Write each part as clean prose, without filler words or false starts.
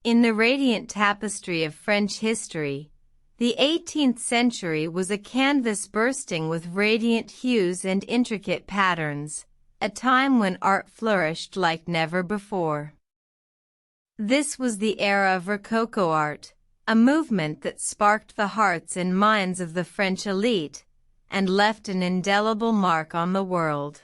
In the radiant tapestry of French history, the 18th century was a canvas bursting with radiant hues and intricate patterns, a time when art flourished like never before. This was the era of Rococo art, a movement that sparked the hearts and minds of the French elite and left an indelible mark on the world.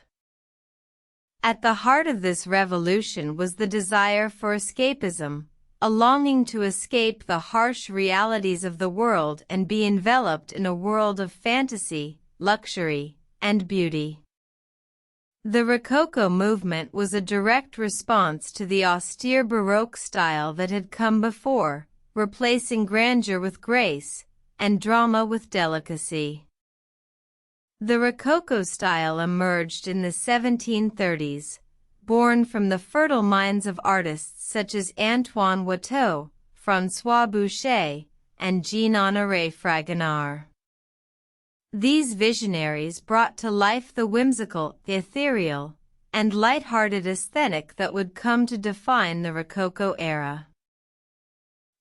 At the heart of this revolution was the desire for escapism, a longing to escape the harsh realities of the world and be enveloped in a world of fantasy, luxury, and beauty. The Rococo movement was a direct response to the austere Baroque style that had come before, replacing grandeur with grace and drama with delicacy. The Rococo style emerged in the 1730s, born from the fertile minds of artists such as Antoine Watteau, François Boucher, and Jean-Honoré Fragonard. These visionaries brought to life the whimsical, ethereal, and light-hearted aesthetic that would come to define the Rococo era.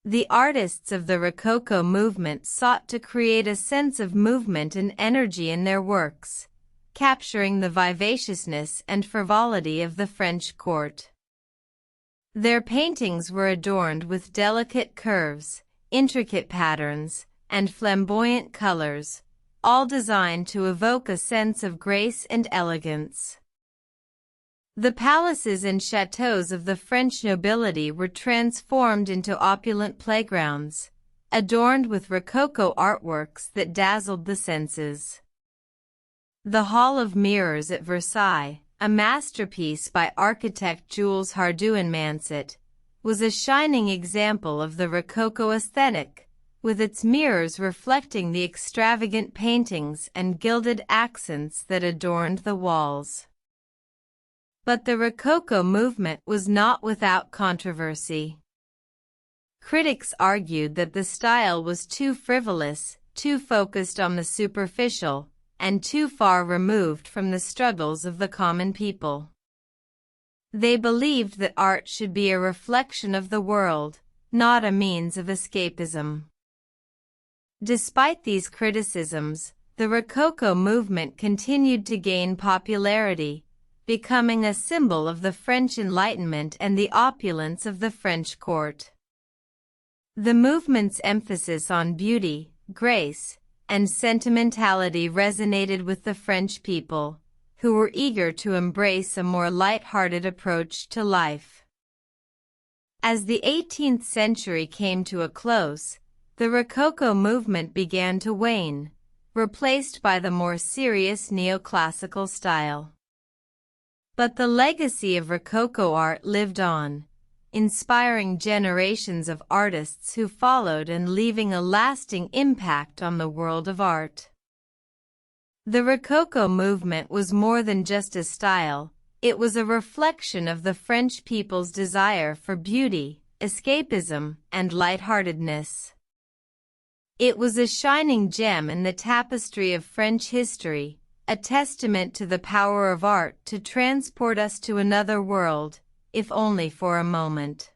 The artists of the Rococo movement sought to create a sense of movement and energy in their works, capturing the vivaciousness and frivolity of the French court. Their paintings were adorned with delicate curves, intricate patterns, and flamboyant colors, all designed to evoke a sense of grace and elegance. The palaces and chateaux of the French nobility were transformed into opulent playgrounds, adorned with Rococo artworks that dazzled the senses. The Hall of Mirrors at Versailles, a masterpiece by architect Jules Hardouin-Mansart, was a shining example of the Rococo aesthetic, with its mirrors reflecting the extravagant paintings and gilded accents that adorned the walls. But the Rococo movement was not without controversy. Critics argued that the style was too frivolous, too focused on the superficial, and too far removed from the struggles of the common people. They believed that art should be a reflection of the world, not a means of escapism. Despite these criticisms, the Rococo movement continued to gain popularity, becoming a symbol of the French Enlightenment and the opulence of the French court. The movement's emphasis on beauty, grace, and sentimentality resonated with the French people, who were eager to embrace a more light-hearted approach to life. As the 18th century came to a close, the Rococo movement began to wane, replaced by the more serious neoclassical style. But the legacy of Rococo art lived on, inspiring generations of artists who followed and leaving a lasting impact on the world of art. The Rococo movement was more than just a style, it was a reflection of the French people's desire for beauty, escapism, and lightheartedness. It was a shining gem in the tapestry of French history, a testament to the power of art to transport us to another world, if only for a moment.